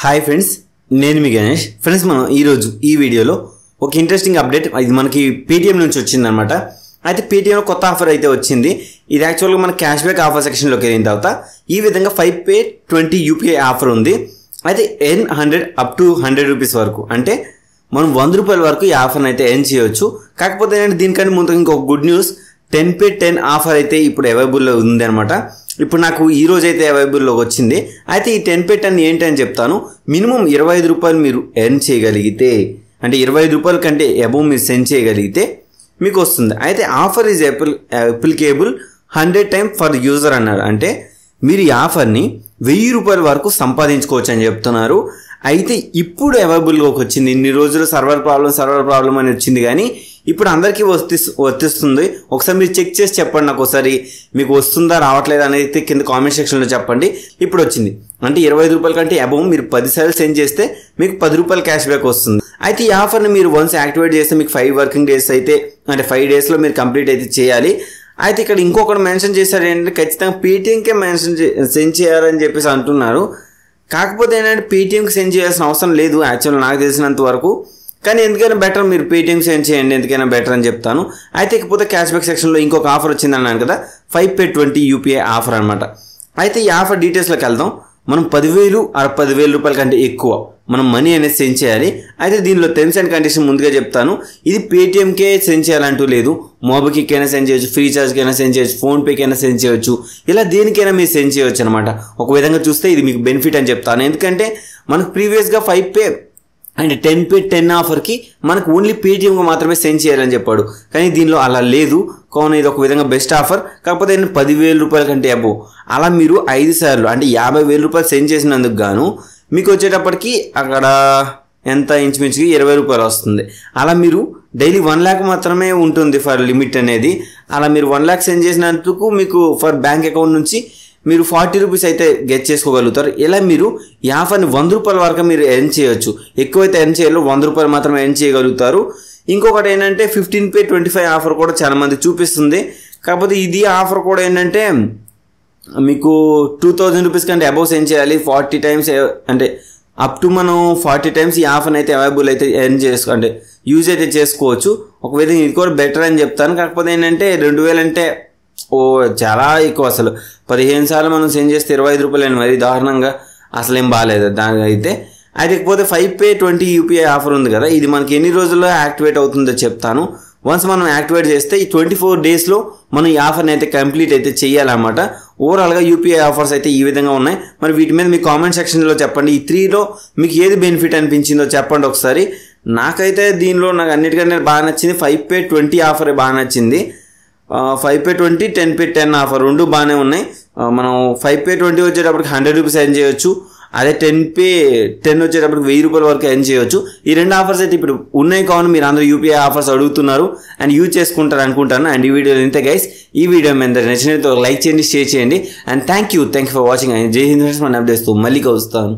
Hi friends, నేను మీ Ganesh. Friends, మనం ఈరోజు ఈ వీడియోలో ఒక ఇంట్రెస్టింగ్ అప్డేట్, ఇది మనకి పేటీఎం నుంచి వచ్చిందనమాట. అయితే పేటీఎంలో కొత్త ఆఫర్ అయితే వచ్చింది. ఇది యాక్చువల్గా మన క్యాష్ బ్యాక్ ఆఫర్ సెక్షన్లోకి వెళ్ళిన తర్వాత ఈ విధంగా 5Pay20 యూపీఐ ఆఫర్ ఉంది. అయితే ఎర్న్ 100 అప్ టు 100 రూపీస్ వరకు, అంటే మనం 100 రూపాయల వరకు ఈ ఆఫర్ని అయితే ఎర్న్ చేయొచ్చు. కాకపోతే ఏంటంటే దీనికంటే ముందు ఇంకొక గుడ్ న్యూస్, 10Pay10 ఆఫర్ అయితే ఇప్పుడు అవైలబుల్లో ఉంది అనమాట. ఇప్పుడు నాకు ఈ రోజు అయితే అవైలబుల్లోకి వచ్చింది. అయితే ఈ 10Pay10 ఏంటి అని చెప్తాను. మినిమం 25 రూపాయలు మీరు ఎర్న్ చేయగలిగితే, అంటే 25 రూపాయల కంటే అబోవ్ మీరు సెండ్ చేయగలిగితే మీకు వస్తుంది. అయితే offer is applicable 100 times for user అన్నారు. అంటే మీరు ఈ ఆఫర్ని 1000 రూపాయల వరకు సంపాదించుకోవచ్చు అని చెప్తున్నారు. అయితే ఇప్పుడు అవైలబుల్లోకి వచ్చింది. ఇన్ని రోజులు సర్వర్ ప్రాబ్లం అని వచ్చింది, కానీ ఇప్పుడు అందరికీ వర్తిస్తుంది. ఒకసారి మీరు చెక్ చేసి చెప్పండి నాకు, ఒకసారి మీకు వస్తుందా రావట్లేదా అనేది కింద కామెంట్ సెక్షన్లో చెప్పండి. ఇప్పుడు వచ్చింది. అంటే 25 రూపాయల కంటే అబోవ్ మీరు 10 సార్లు సెండ్ చేస్తే మీకు 10 రూపాయల క్యాష్ బ్యాక్ వస్తుంది. అయితే ఈ ఆఫర్ని మీరు వన్స్ యాక్టివేట్ చేస్తే మీకు 5 వర్కింగ్ డేస్ అయితే, అంటే 5 డేస్లో మీరు కంప్లీట్ అయితే చేయాలి. అయితే ఇక్కడ ఇంకొకటి మెన్షన్ చేశారు ఏంటంటే ఖచ్చితంగా పేటీఎంకే సెండ్ చేయాలని చెప్పేసి అంటున్నారు. కాకపోతే ఏంటంటే పేటీఎంకి సెండ్ చేయాల్సిన అవసరం లేదు యాక్చువల్ నాకు తెలిసినంత వరకు. కానీ ఎందుకైనా బెటర్ మీరు పేటీఎం సెండ్ చేయండి, ఎందుకైనా బెటర్ అని చెప్తాను. అయితే ఇకపోతే క్యాష్ బ్యాక్ సెక్షన్లో ఇంకొక ఆఫర్ వచ్చింది అన్నాను కదా, 5Pay20 యూపీఐ ఆఫర్ అనమాట. అయితే ఈ ఆఫర్ డీటెయిల్స్లోకి వెళ్దాం. మనం 10,000 or 10,000 రూపాయల కంటే ఎక్కువ మనం మనీ అనేది సెండ్ చేయాలి. అయితే దీనిలో టర్మ్స్ అండ్ కండిషన్ ముందుగా చెప్తాను. ఇది పేటీఎంకే సెండ్ చేయాలంటూ లేదు. మోబిక్విక్ అయినా సెండ్ చేయొచ్చు, ఫ్రీచార్జ్కి అయినా సెండ్ చేయొచ్చు, ఫోన్పేకి అయినా సెండ్ చేయొచ్చు, ఇలా దేనికైనా మీరు సెండ్ చేయొచ్చు అనమాట. ఒక విధంగా చూస్తే ఇది మీకు బెనిఫిట్ అని చెప్తాను. ఎందుకంటే మనకు ప్రీవియస్గా 5Pay అండ్ 10Pay10 ఆఫర్కి మనకు ఓన్లీ పేటీఎంకి మాత్రమే సెండ్ చేయాలని చెప్పాడు. కానీ దీనిలో అలా లేదు. కావున ఇది ఒక విధంగా బెస్ట్ ఆఫర్. కాకపోతే 10,000 రూపాయల కంటే అబో అలా మీరు 5 సార్లు అంటే 50,000 రూపాయలు సెండ్ చేసినందుకు గాను మీకు వచ్చేటప్పటికి అక్కడ ఎంత ఇంచుమించుకి 20 రూపాయలు వస్తుంది. అలా మీరు డైలీ 1 lakh మాత్రమే ఉంటుంది ఫర్ లిమిట్ అనేది. అలా మీరు 1 lakh సెండ్ చేసినందుకు మీకు ఫర్ బ్యాంక్ అకౌంట్ నుంచి మీరు 40 రూపీస్ అయితే గెట్ చేసుకోగలుగుతారు. ఇలా మీరు ఈ ఆఫర్ని 100 రూపాయల వరకు మీరు ఎర్న్ చేయొచ్చు. ఎక్కువైతే ఎర్న్ చేయాలో 100 రూపాయలు మాత్రమే ఎర్న్ చేయగలుగుతారు. ఇంకొకటి ఏంటంటే 15Pay25 ఆఫర్ కూడా చాలా మంది చూపిస్తుంది. కాకపోతే ఇది ఆఫర్ కూడా ఏంటంటే మీకు 2000 రూపీస్ కంటే అబౌవ్ సెండ్ చేయాలి 40 టైమ్స్, అంటే అప్ టు మనం 40 టైమ్స్ ఈ ఆఫర్ని అయితే అవైలబుల్ అయితే ఎర్న్ అంటే యూజ్ అయితే చేసుకోవచ్చు. ఒక విధంగా ఇది కూడా బెటర్ అని చెప్తాను. కాకపోతే ఏంటంటే 2000 అంటే చాలా ఎక్కువ. అసలు 15 సార్లు మనం సెండ్ చేస్తే 25 రూపాయలు అని మరీ దారుణంగా అసలు ఏం బాగాలేదు దాని అయితే. ఇకపోతే 5Pay20 యూపీఐ ఆఫర్ ఉంది కదా, ఇది మనకి ఎన్ని రోజుల్లో యాక్టివేట్ అవుతుందో చెప్తాను. వన్స్ మనం యాక్టివేట్ చేస్తే ఈ 24 డేస్లో మనం ఈ ఆఫర్ని అయితే కంప్లీట్ అయితే చేయాలన్నమాట. ఓవరాల్గా యూపీఐ ఆఫర్స్ అయితే ఈ విధంగా ఉన్నాయి. మరి వీటి మీద మీ కామెంట్ సెక్షన్లో చెప్పండి. ఈ 3లో మీకు ఏది బెనిఫిట్ అనిపించిందో చెప్పండి ఒకసారి. నాకైతే దీనిలో నాకు అన్నిటికంటే బాగా నచ్చింది 5Pay20 ఆఫర్ బాగా నచ్చింది. 5Pay20, 10Pay10 ఆఫర్ రెండు బాగానే ఉన్నాయి. మనం 5Pay20 వచ్చేటప్పటికి 100 రూపీస్ ఎర్న్ చేయొచ్చు. అదే 10Pay10 వచ్చేటప్పటికి 1000 రూపాయల వరకు ఎర్న్ చేయొచ్చు. ఈ రెండు ఆఫర్స్ అయితే ఇప్పుడు ఉన్నాయి. కావున మీరు అందరూ యూపీఐ ఆఫర్స్ అడుగుతున్నారు అండ్ యూజ్ చేసుకుంటారు అనుకుంటాను. అండ్ ఈ వీడియో ఇంతే గైస్. ఈ వీడియో మీ అందరూ నచ్చినట్టు లైక్ చేయండి, షేర్ చేయండి. And thank you for watching. జై హింద్ ఫ్రెండ్స్. మన అప్డేట్స్తో మళ్ళీ కలుస్తాను.